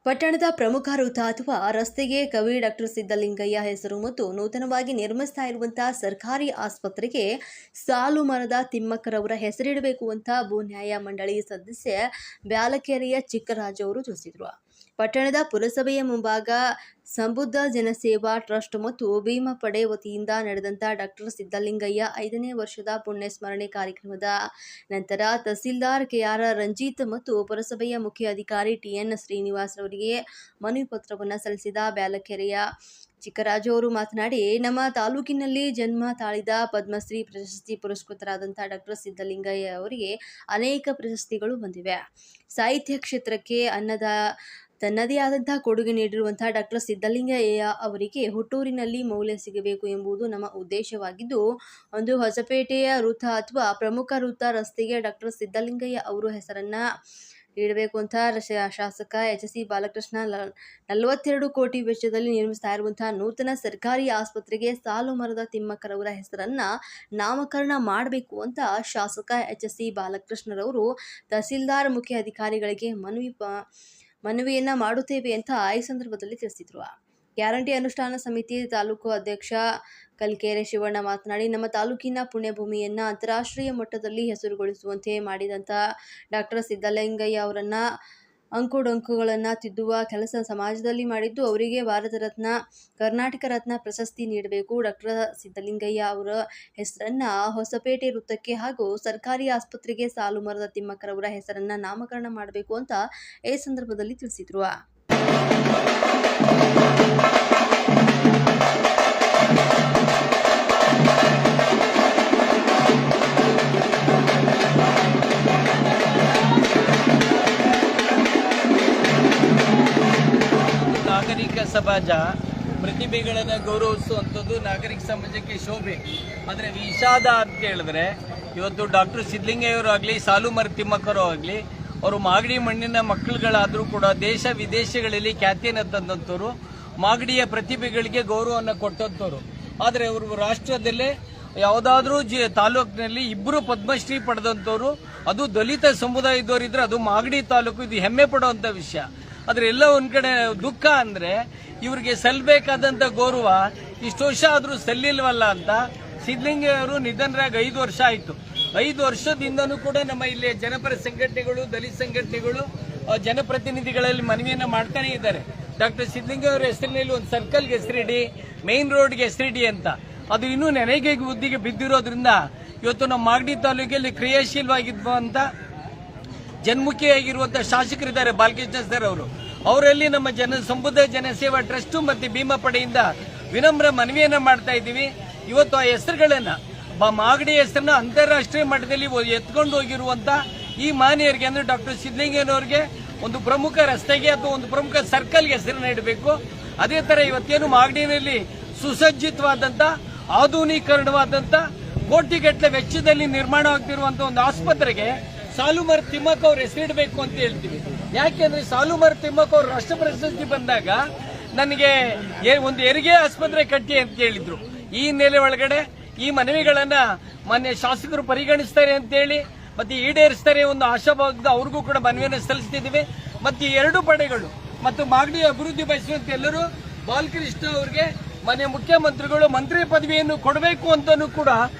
ಪಟ್ಟಣದ ಪ್ರಮುಖ ವೃತ್ತ ಅಥವಾ ರಸ್ತೆಗೆ ಕವಿ ಡಾಕ್ಟರ್ ಸಿದ್ದಲಿಂಗಯ್ಯ ಹೆಸರು ಮತ್ತು ನೂತನವಾಗಿ ನಿರ್ಮಿಸ್ತಾ ಇರುವಂತಹ ಸರ್ಕಾರಿ ಆಸ್ಪತ್ರೆಗೆ ಸಾಲು ಮರದ ತಿಮ್ಮಕ್ಕರವರ ಹೆಸರಿಡಬೇಕು ಅಂತ ಭೂ ನ್ಯಾಯ ಮಂಡಳಿ ಸದಸ್ಯ ಬ್ಯಾಲಕೆರೆಯ ಚಿಕ್ಕರಾಜು ಅವರು ತಿಳಿಸಿದರು. ಪಟ್ಟಣದ ಪುರಸಭೆಯ ಮುಂಭಾಗ ಸಂಬುದ್ಧ ಜನಸೇವಾ ಟ್ರಸ್ಟ್ ಮತ್ತು ಭೀಮಪಡೆ ವತಿಯಿಂದ ನಡೆದಂತ ಡಾಕ್ಟರ್ ಸಿದ್ದಲಿಂಗಯ್ಯ 5ನೇ ವರ್ಷದ ಪುಣ್ಯ ಸ್ಮರಣೆ ಕಾರ್ಯಕ್ರಮದ ನಂತರ ತಹಸೀಲ್ದಾರ್ ಕೆಆರ್ ರಂಜಿತ್ ಮತ್ತು ಪುರಸಭೆಯ ಮುಖ್ಯ ಅಧಿಕಾರಿ ಟಿಎನ್ ಶ್ರೀನಿವಾಸ್ ಅವರಿಗೆ ಮನವಿ ಪತ್ರವನ್ನು ಸಲ್ಲಿಸಿದ ಬ್ಯಾಲಕೆರೆಯ ಚಿಕ್ಕರಾಜು ಅವರು ಮಾತನಾಡಿ, ನಮ್ಮ ತಾಲೂಕಿನಲ್ಲಿ ಜನ್ಮ ತಾಳಿದ ಪದ್ಮಶ್ರೀ ಪ್ರಶಸ್ತಿ ಪುರಸ್ಕೃತರಾದಂತಹ ಡಾಕ್ಟರ್ ಸಿದ್ದಲಿಂಗಯ್ಯ ಅವರಿಗೆ ಅನೇಕ ಪ್ರಶಸ್ತಿಗಳು ಬಂದಿವೆ. ಸಾಹಿತ್ಯ ಕ್ಷೇತ್ರಕ್ಕೆ ತನ್ನದೇ ಆದಂತಹ ಕೊಡುಗೆ ನೀಡಿರುವಂತಹ ಡಾಕ್ಟರ್ ಸಿದ್ದಲಿಂಗಯ್ಯ ಅವರಿಗೆ ಹುಟ್ಟೂರಿನಲ್ಲಿ ಮೌಲ್ಯ ಸಿಗಬೇಕು ಎಂಬುದು ನಮ್ಮ ಉದ್ದೇಶವಾಗಿದ್ದು, ಒಂದು ಹೊಸಪೇಟೆಯ ವೃತ್ತ ಅಥವಾ ಪ್ರಮುಖ ವೃತ್ತ ರಸ್ತೆಗೆ ಡಾಕ್ಟರ್ ಸಿದ್ದಲಿಂಗಯ್ಯ ಅವರು ಹೆಸರನ್ನ ಇಡಬೇಕು ಅಂತ ಶಾಸಕ ಎಚ್.ಸಿ. ಬಾಲಕೃಷ್ಣ 42 ಕೋಟಿ ವೆಚ್ಚದಲ್ಲಿ ನಿರ್ಮಿಸ್ತಾ ಇರುವಂತಹ ನೂತನ ಸರ್ಕಾರಿ ಆಸ್ಪತ್ರೆಗೆ ಸಾಲು ಮರದ ತಿಮ್ಮಕ್ಕರವರ ಹೆಸರನ್ನ ನಾಮಕರಣ ಮಾಡಬೇಕು ಅಂತ ಶಾಸಕ ಎಚ್.ಸಿ. ಬಾಲಕೃಷ್ಣರವರು ತಹಸೀಲ್ದಾರ್ ಮುಖ್ಯ ಅಧಿಕಾರಿಗಳಿಗೆ ಮನವಿಯನ್ನ ಮಾಡುತ್ತೇವೆ ಅಂತ ಈ ಸಂದರ್ಭದಲ್ಲಿ ತಿಳಿಸಿದ್ರು. ಗ್ಯಾರಂಟಿ ಅನುಷ್ಠಾನ ಸಮಿತಿ ತಾಲೂಕು ಅಧ್ಯಕ್ಷ ಕಲ್ಕೆರೆ ಶಿವಣ್ಣ ಮಾತನಾಡಿ, ನಮ್ಮ ತಾಲೂಕಿನ ಪುಣ್ಯಭೂಮಿಯನ್ನ ಅಂತಾರಾಷ್ಟ್ರೀಯ ಮಟ್ಟದಲ್ಲಿ ಹೆಸರುಗೊಳಿಸುವಂತೆ ಮಾಡಿದಂತ ಡಾಕ್ಟರ್ ಸಿದ್ದಲಿಂಗಯ್ಯ ಅವರನ್ನ ಅಂಕುಡೊಂಕುಗಳನ್ನ ತಿದ್ದುವ ಕೆಲಸ ಸಮಾಜದಲ್ಲಿ ಮಾಡಿದ್ದು, ಅವರಿಗೆ ಭಾರತ ರತ್ನ, ಕರ್ನಾಟಕ ರತ್ನ ಪ್ರಶಸ್ತಿ ನೀಡಬೇಕು. ಡಾಕ್ಟರ್ ಸಿದ್ದಲಿಂಗಯ್ಯ ಅವರ ಹೆಸರನ್ನ ಹೊಸಪೇಟೆ ವೃತ್ತಕ್ಕೆ ಹಾಗೂ ಸರ್ಕಾರಿ ಆಸ್ಪತ್ರೆಗೆ ಸಾಲು ಮರದ ತಿಮ್ಮಕ್ಕರವರ ಹೆಸರನ್ನ ನಾಮಕರಣ ಮಾಡಬೇಕು ಅಂತ ಈ ಸಂದರ್ಭದಲ್ಲಿ ತಿಳಿಸಿದ್ರು. ನಾಗರಿಕ ಸಮಾಜ ಪ್ರತಿಭೆಗಳನ್ನು ಗೌರವಿಸುವಂಥದ್ದು ನಾಗರಿಕ ಸಮಾಜಕ್ಕೆ ಶೋಭೆ. ಆದರೆ ವಿಷಾದ ಅಂತ ಹೇಳಿದ್ರೆ, ಇವತ್ತು ಡಾಕ್ಟರ್ ಸಿದ್ದಲಿಂಗಯ್ಯವರು ಆಗಲಿ, ಸಾಲು ಮರದ ತಿಮ್ಮಕ್ಕರು ಆಗಲಿ, ಅವರು ಮಾಗಡಿ ಮಣ್ಣಿನ ಮಕ್ಕಳುಗಳಾದರೂ ಕೂಡ ದೇಶ ವಿದೇಶಗಳಲ್ಲಿ ಖ್ಯಾತಿಯನ್ನು ತಂದಂಥವ್ರು, ಮಾಗಡಿಯ ಪ್ರತಿಭೆಗಳಿಗೆ ಗೌರವವನ್ನು ಕೊಟ್ಟಂಥವ್ರು. ಆದರೆ ಅವರು ರಾಷ್ಟ್ರದಲ್ಲೇ ಯಾವುದಾದ್ರೂ ತಾಲೂಕಿನಲ್ಲಿ 2 ಪದ್ಮಶ್ರೀ ಪಡೆದಂಥವ್ರು, ಅದು ದಲಿತ ಸಮುದಾಯದವರಿದ್ರೆ ಅದು ಮಾಗಡಿ ತಾಲೂಕು, ಇದು ಹೆಮ್ಮೆ ಪಡುವಂಥ ವಿಷಯ. ಆದರೆ ಎಲ್ಲ ಒಂದ್ ಕಡೆ ದುಃಖ ಅಂದ್ರೆ ಇವರಿಗೆ ಸಲ್ಲಬೇಕಾದಂತ ಗೌರವ ಇಷ್ಟು ವರ್ಷ ಆದ್ರೂ ಸಲ್ಲಿಲ್ವಲ್ಲ ಅಂತ. ಸಿದ್ದಲಿಂಗಯ್ಯ ಅವರು ನಿಧನರಾಗಿ 5 ವರ್ಷ ಆಯ್ತು. 5 ವರ್ಷದಿಂದನೂ ಕೂಡ ನಮ್ಮ ಇಲ್ಲಿ ಜನಪರ ಸಂಘಟನೆಗಳು, ದಲಿತ ಸಂಘಟನೆಗಳು, ಜನಪ್ರತಿನಿಧಿಗಳಲ್ಲಿ ಮನವಿಯನ್ನ ಮಾಡ್ತಾನೆ ಇದ್ದಾರೆ. ಡಾಕ್ಟರ್ ಸಿದ್ದಲಿಂಗಯ್ಯ ಅವರ ಹೆಸರಿನಲ್ಲಿ ಒಂದು ಸರ್ಕಲ್ಗೆ ಹೆಸರಿಡಿ, ಮೇನ್ ರೋಡ್ಗೆ ಹೆಸರಿಡಿ ಅಂತ. ಅದು ಇನ್ನೂ ನೆನೆಗೆ ಬುದ್ಧಿಗೆ ಬಿದ್ದಿರೋದ್ರಿಂದ ಇವತ್ತು ನಮ್ಮ ಮಾಗಡಿ ತಾಲೂಕಲ್ಲಿ ಕ್ರಿಯಾಶೀಲವಾಗಿದ್ದಂತ ಜನ್ಮುಖಿಯಾಗಿರುವಂತಹ ಶಾಸಕರಿದ್ದಾರೆ ಬಾಲಕೃಷ್ಣ ಸರ್ ಅವರು. ಅವರಲ್ಲಿ ನಮ್ಮ ಸಂಬುದ್ಧ ಜನಸೇವಾ ಟ್ರಸ್ಟ್ ಮತ್ತು ಭೀಮಪಡೆಯಿಂದ ವಿನಮ್ರ ಮನವಿಯನ್ನ ಮಾಡ್ತಾ ಇದ್ದೀವಿ. ಇವತ್ತು ಆ ಹೆಸರುಗಳನ್ನ, ಮಾಗಡಿ ಹೆಸರನ್ನ ಅಂತಾರಾಷ್ಟ್ರೀಯ ಮಟ್ಟದಲ್ಲಿ ಎತ್ಕೊಂಡು ಹೋಗಿರುವಂತ ಈ ಮಾನ್ಯರಿಗೆ ಅಂದ್ರೆ ಡಾಕ್ಟರ್ ಸಿದ್ದಲಿಂಗಯ್ಯನವರಿಗೆ ಒಂದು ಪ್ರಮುಖ ರಸ್ತೆಗೆ ಅಥವಾ ಒಂದು ಪ್ರಮುಖ ಸರ್ಕಲ್ಗೆ ಹೆಸರನ್ನ ಇಡಬೇಕು. ಅದೇ ತರ ಇವತ್ತೇನು ಮಾಗಡಿನಲ್ಲಿ ಸುಸಜ್ಜಿತವಾದಂತ, ಆಧುನೀಕರಣವಾದಂತ, ಕೋಟಿಗಟ್ಟಲೆ ವೆಚ್ಚದಲ್ಲಿ ನಿರ್ಮಾಣ ಆಗ್ತಿರುವಂತಹ ಒಂದು ಆಸ್ಪತ್ರೆಗೆ ಸಾಲು ಮರದ ತಿಮ್ಮಕ್ಕ ಅವ್ರ ಹೆಸರಿಡಬೇಕು ಅಂತ ಹೇಳ್ತೀವಿ. ಯಾಕೆಂದ್ರೆ ಸಾಲು ಮರದ ತಿಮ್ಮಕ್ಕ ಅವ್ರ ರಾಷ್ಟ್ರ ಪ್ರಶಸ್ತಿ ಬಂದಾಗ ನನಗೆ ಒಂದು ಹೆರಿಗೆ ಆಸ್ಪತ್ರೆ ಕಟ್ಟಿ ಅಂತ ಹೇಳಿದ್ರು. ಈ ಹಿನ್ನೆಲೆ ಒಳಗಡೆ ಈ ಮನವಿಗಳನ್ನ ಮಾನ್ಯ ಶಾಸಕರು ಪರಿಗಣಿಸ್ತಾರೆ ಅಂತ ಹೇಳಿ ಮತ್ತೆ ಈಡೇರಿಸ್ತಾರೆ ಒಂದು ಆಶಾಭಾವದ ಅವ್ರಿಗೂ ಕೂಡ ಮನವಿಯನ್ನು ಸಲ್ಲಿಸ್ತಿದ್ದೀವಿ. ಮತ್ತೆ ಈ 2 ಪಡೆಗಳು ಮತ್ತು ಮಾಗಡಿ ಅಭಿವೃದ್ಧಿ ಬಯಸುವಂತ ಎಲ್ಲರೂ ಬಾಲಕೃಷ್ಣ ಅವರಿಗೆ ಮಾನ್ಯ ಮುಖ್ಯಮಂತ್ರಿಗಳು ಮಂತ್ರಿ ಪದವಿಯನ್ನು ಕೊಡಬೇಕು ಅಂತಾನೂ ಕೂಡ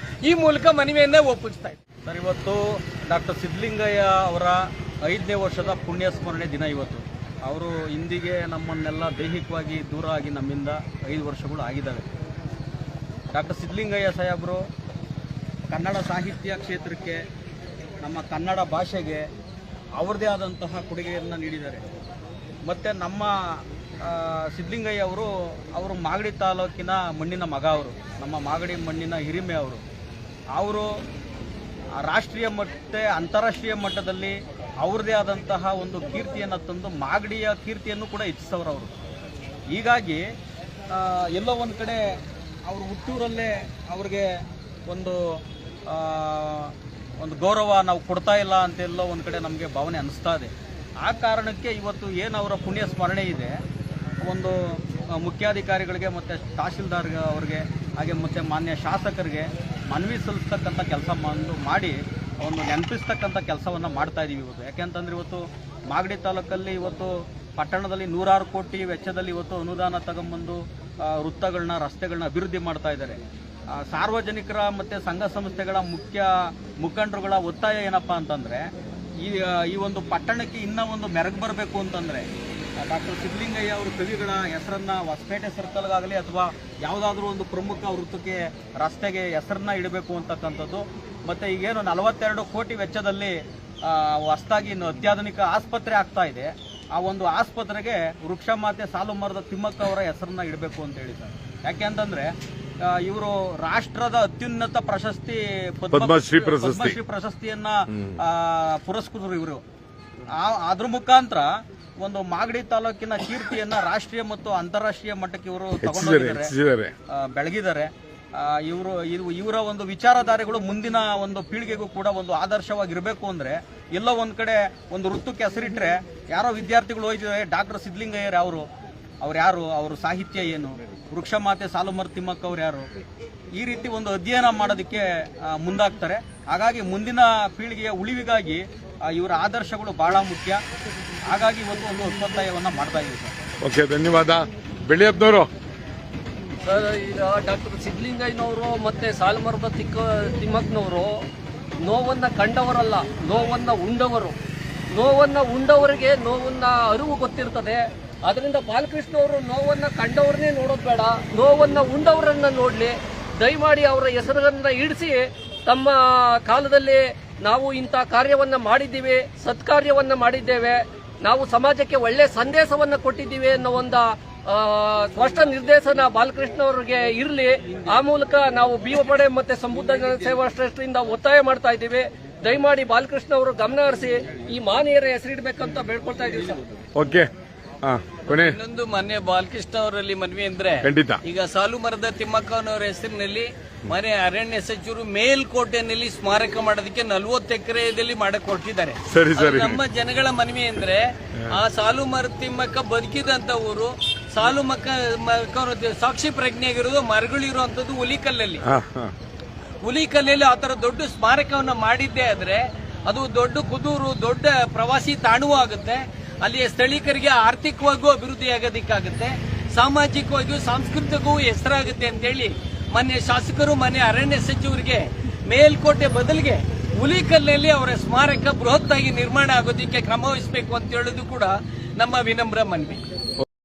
ಈ ಮೂಲಕ ಮನವಿಯನ್ನ ಒಪ್ಪಿಸ್ತಾ ಇದ್ದಾರೆ. ಸರ್, ಇವತ್ತು ಡಾಕ್ಟರ್ ಸಿದ್ದಲಿಂಗಯ್ಯ ಅವರ 5ನೇ ವರ್ಷದ ಪುಣ್ಯ ಸ್ಮರಣೆ ದಿನ. ಇವತ್ತು ಅವರು ಇಂದಿಗೆ ನಮ್ಮನ್ನೆಲ್ಲ ದೈಹಿಕವಾಗಿ ದೂರ ಆಗಿ ನಮ್ಮಿಂದ 5 ವರ್ಷಗಳು ಆಗಿದ್ದಾವೆ. ಡಾಕ್ಟರ್ ಸಿದ್ದಲಿಂಗಯ್ಯ ಸಾಹೇಬರು ಕನ್ನಡ ಸಾಹಿತ್ಯ ಕ್ಷೇತ್ರಕ್ಕೆ, ನಮ್ಮ ಕನ್ನಡ ಭಾಷೆಗೆ ಅವ್ರದ್ದೇ ಆದಂತಹ ಕೊಡುಗೆಯನ್ನು ನೀಡಿದ್ದಾರೆ. ಮತ್ತು ನಮ್ಮ ಸಿದ್ದಲಿಂಗಯ್ಯ ಅವರು ಮಾಗಡಿ ತಾಲೂಕಿನ ಮಣ್ಣಿನ ಮಗ. ಅವರು ನಮ್ಮ ಮಾಗಡಿ ಮಣ್ಣಿನ ಹಿರಿಮೆ. ಅವರು ರಾಷ್ಟ್ರೀಯ ಮತ್ತು ಅಂತಾರಾಷ್ಟ್ರೀಯ ಮಟ್ಟದಲ್ಲಿ ಅವ್ರದ್ದೇ ಆದಂತಹ ಒಂದು ಕೀರ್ತಿಯನ್ನು ತಂದು ಮಾಗಡಿಯ ಕೀರ್ತಿಯನ್ನು ಕೂಡ ಹೆಚ್ಚಿಸೋರು. ಹೀಗಾಗಿ ಎಲ್ಲೋ ಒಂದು ಕಡೆ ಅವರು ಹುಟ್ಟೂರಲ್ಲೇ ಅವ್ರಿಗೆ ಒಂದು ಗೌರವ ನಾವು ಕೊಡ್ತಾ ಇಲ್ಲ ಅಂತೆಲ್ಲೋ ಒಂದು ಕಡೆ ನಮಗೆ ಭಾವನೆ ಅನ್ನಿಸ್ತಾ ಇದೆ. ಆ ಕಾರಣಕ್ಕೆ ಇವತ್ತು ಏನು ಅವರ ಪುಣ್ಯ ಸ್ಮರಣೆ ಇದೆ, ಒಂದು ಮುಖ್ಯಾಧಿಕಾರಿಗಳಿಗೆ ಮತ್ತು ತಹಸೀಲ್ದಾರ್ ಅವ್ರಿಗೆ ಹಾಗೆ ಮತ್ತು ಮಾನ್ಯ ಶಾಸಕರಿಗೆ ಮನವಿ ಸಲ್ಲಿಸ್ತಕ್ಕಂಥ ಕೆಲಸ ಮಾಡಿ ಒಂದು ನೆನಪಿಸ್ತಕ್ಕಂಥ ಕೆಲಸವನ್ನು ಮಾಡ್ತಾ ಇದ್ದೀವಿ ಇವತ್ತು. ಯಾಕೆಂತಂದರೆ ಇವತ್ತು ಮಾಗಡಿ ತಾಲೂಕಲ್ಲಿ ಇವತ್ತು ಪಟ್ಟಣದಲ್ಲಿ 100 ಕೋಟಿ ವೆಚ್ಚದಲ್ಲಿ ಇವತ್ತು ಅನುದಾನ ತಗೊಂಬಂದು ವೃತ್ತಗಳನ್ನ, ರಸ್ತೆಗಳನ್ನ ಅಭಿವೃದ್ಧಿ ಮಾಡ್ತಾ ಇದ್ದಾರೆ. ಸಾರ್ವಜನಿಕರ ಮತ್ತು ಸಂಘ ಸಂಸ್ಥೆಗಳ ಮುಖಂಡರುಗಳ ಒತ್ತಾಯ ಏನಪ್ಪಾ ಅಂತಂದರೆ, ಈ ಒಂದು ಪಟ್ಟಣಕ್ಕೆ ಇನ್ನೂ ಒಂದು ಮೆರಗು ಬರಬೇಕು ಅಂತಂದರೆ ಡಾಕ್ಟರ್ ಸಿದ್ದಲಿಂಗಯ್ಯ ಅವರು ಕವಿಗಳ ಹೆಸರನ್ನ ಹೊಸಪೇಟೆ ಸರ್ಕಲ್ಗಾಗಲಿ ಅಥವಾ ಯಾವುದಾದ್ರೂ ಒಂದು ಪ್ರಮುಖ ವೃತ್ತಕ್ಕೆ, ರಸ್ತೆಗೆ ಹೆಸರನ್ನ ಇಡಬೇಕು ಅಂತಕ್ಕಂಥದ್ದು. ಮತ್ತು ಈಗೇನು 42 ಕೋಟಿ ವೆಚ್ಚದಲ್ಲಿ ಹೊಸದಾಗಿ ಇನ್ನು ಅತ್ಯಾಧುನಿಕ ಆಸ್ಪತ್ರೆ ಆಗ್ತಾ ಇದೆ. ಆ ಒಂದು ಆಸ್ಪತ್ರೆಗೆ ವೃಕ್ಷಮಾತೆ ಸಾಲು ಮರದ ತಿಮ್ಮಕ್ಕ ಅವರ ಹೆಸರನ್ನ ಇಡಬೇಕು ಅಂತ ಹೇಳಿದ್ದಾರೆ. ಯಾಕೆ ಅಂತಂದ್ರೆ ಇವರು ರಾಷ್ಟ್ರದ ಅತ್ಯುನ್ನತ ಪ್ರಶಸ್ತಿ ಪದ್ಮಶ್ರೀ ಪ್ರಶಸ್ತಿಯನ್ನ ಪುರಸ್ಕೃತರು ಇವರು. ಅದ್ರ ಮುಖಾಂತರ ಒಂದು ಮಾಗಡಿ ತಾಲೂಕಿನ ಕೀರ್ತಿಯನ್ನ ರಾಷ್ಟ್ರೀಯ ಮತ್ತು ಅಂತಾರಾಷ್ಟ್ರೀಯ ಮಟ್ಟಕ್ಕೆ ಇವರು ತಗೊಂಡೋಗಿದ್ದಾರೆ, ಬೆಳಗಿದ್ದಾರೆ. ಇವರ ಒಂದು ವಿಚಾರಧಾರೆಗಳು ಮುಂದಿನ ಒಂದು ಪೀಳಿಗೆಗೂ ಕೂಡ ಒಂದು ಆದರ್ಶವಾಗಿರಬೇಕು ಅಂದ್ರೆ ಎಲ್ಲೋ ಒಂದ್ ಕಡೆ ಒಂದು ವೃತ್ತಕ್ಕೆ ಹೆಸರಿಟ್ರೆ ಯಾರೋ ವಿದ್ಯಾರ್ಥಿಗಳು ಹೋಗಿದ್ದಾರೆ, ಡಾಕ್ಟರ್ ಸಿದ್ದಲಿಂಗಯ್ಯರ್ ಅವ್ರು ಯಾರು, ಅವ್ರ ಸಾಹಿತ್ಯ ಏನು, ವೃಕ್ಷಮಾತೆ ಸಾಲುಮರ ತಿಮ್ಮಕ್ಕ ಅವ್ರು ಯಾರು, ಈ ರೀತಿ ಒಂದು ಅಧ್ಯಯನ ಮಾಡೋದಕ್ಕೆ ಮುಂದಾಗ್ತಾರೆ. ಹಾಗಾಗಿ ಮುಂದಿನ ಪೀಳಿಗೆಯ ಉಳಿವಿಗಾಗಿ ಇವರ ಆದರ್ಶಗಳು ಬಹಳ ಮುಖ್ಯ. ಹಾಗಾಗಿ ಇವತ್ತು ಒಂದು ಒತ್ತಾಯವನ್ನ ಮಾಡ್ತಾ ಇದ್ದೀವಿ ಸರ್. ಓಕೆ, ಧನ್ಯವಾದ. ಬೆಳ್ಳಿಯಪ್ಪನವರು ಸರ್, ಈಗ ಡಾಕ್ಟರ್ ಸಿದ್ದಲಿಂಗಯ್ಯನವರು ಮತ್ತು ಸಾಲುಮರದ ತಿಮ್ಮಕ್ಕನವರು ನೋವನ್ನು ಕಂಡವರಲ್ಲ, ನೋವನ್ನು ಉಂಡವರು. ನೋವನ್ನು ಉಂಡವರಿಗೆ ನೋವನ್ನು ಅರಿವು ಗೊತ್ತಿರ್ತದೆ. ಅದರಿಂದ ಬಾಲಕೃಷ್ಣ ಅವರು ನೋವನ್ನು ಕಂಡವ್ರನ್ನೇ ನೋಡೋದು ಬೇಡ, ನೋವನ್ನು ಉಂಡವರನ್ನು ನೋಡಲಿ. ದಯಮಾಡಿ ಅವರ ಹೆಸರನ್ನು ಇಡಿಸಿ ತಮ್ಮ ಕಾಲದಲ್ಲಿ ನಾವು ಇಂಥ ಕಾರ್ಯವನ್ನು ಮಾಡಿದ್ದೀವಿ, ಸತ್ಕಾರ್ಯವನ್ನು ಮಾಡಿದ್ದೇವೆ, ನಾವು ಸಮಾಜಕ್ಕೆ ಒಳ್ಳೆಯ ಸಂದೇಶವನ್ನು ಕೊಟ್ಟಿದ್ದೀವಿ ಅನ್ನೋ ಒಂದು ಸ್ಪಷ್ಟ ನಿರ್ದೇಶನ ಬಾಲಕೃಷ್ಣ ಅವರಿಗೆ ಇರಲಿ. ಆ ಮೂಲಕ ನಾವು ಭೀಮಪಡೆ ಮತ್ತೆ ಸಮೃದ್ಧ ಜನ ಸೇವಾ ಟ್ರಸ್ಟಿಂದ ಒತ್ತಾಯ ಮಾಡ್ತಾ ಇದ್ದೀವಿ. ದಯಮಾಡಿ ಬಾಲಕೃಷ್ಣ ಅವರು ಗಮನ ಹರಿಸಿ ಈ ಮಾನವೀಯರ ಹೆಸರಿಡಬೇಕಂತ ಬೇಡ್ಕೊಳ್ತಾ ಇದ್ದೀವಿ ಸರ್. ಓಕೆ, ಇನ್ನೊಂದು ಮಾನ್ಯ ಬಾಲಕೃಷ್ಣ ಅವರಲ್ಲಿ ಮನವಿ ಅಂದ್ರೆ, ಈಗ ಸಾಲು ಮರದ ತಿಮ್ಮಕ್ಕನವರ ಹೆಸರಿನಲ್ಲಿ ಮನೆ ಅರಣ್ಯ ಸಚಿವರು ಮೇಲ್ಕೋಟೆನಲ್ಲಿ ಸ್ಮಾರಕ ಮಾಡೋದಕ್ಕೆ 40 ಎಕರೆಯಲ್ಲಿ ಮಾಡಕ್ ಹೊರಟಿದ್ದಾರೆ. ನಮ್ಮ ಜನಗಳ ಮನವಿ ಅಂದ್ರೆ, ಆ ಸಾಲು ಮರದ ತಿಮ್ಮಕ್ಕ ಬದುಕಿದಂತ ಊರು, ಸಾಲು ಮಕ್ಕ ಸಾಕ್ಷಿ ಪ್ರಜ್ಞೆ ಆಗಿರೋದು ಮರಗಳಿರುವಂತದ್ದು ಹುಲಿಕಲ್ಲಲ್ಲಿ. ಹುಲಿಕಲ್ಲಲ್ಲಿ ಆ ತರ ದೊಡ್ಡ ಸ್ಮಾರಕವನ್ನ ಮಾಡಿದ್ದೇ ಆದ್ರೆ ಅದು ದೊಡ್ಡ ಕುದೂರು, ದೊಡ್ಡ ಪ್ರವಾಸಿ ತಾಣವೂ ಆಗುತ್ತೆ. ಅಲ್ಲಿಯ ಸ್ಥಳೀಕರಿಗೆ ಆರ್ಥಿಕವಾಗೂ ಅಭಿವೃದ್ಧಿ ಆಗೋದಕ್ಕಾಗುತ್ತೆ, ಸಾಮಾಜಿಕವಾಗಿಯೂ ಸಾಂಸ್ಕೃತಿಕವೂ ಹೆಸರಾಗುತ್ತೆ ಅಂತೇಳಿ ಮಾನ್ಯ ಶಾಸಕರು, ಮಾನ್ಯ ಅರಣ್ಯ ಸಚಿವರಿಗೆ ಮೇಲ್ಕೋಟೆ ಬದಲಿಗೆ ಹುಲಿಕಲ್ನಲ್ಲಿ ಅವರ ಸ್ಮಾರಕ ಬೃಹತ್ತಾಗಿ ನಿರ್ಮಾಣ ಆಗೋದಕ್ಕೆ ಕ್ರಮ ವಹಿಸಬೇಕು ಅಂತ ಹೇಳೋದು ಕೂಡ ನಮ್ಮ ವಿನಮ್ರ ಮನವಿ.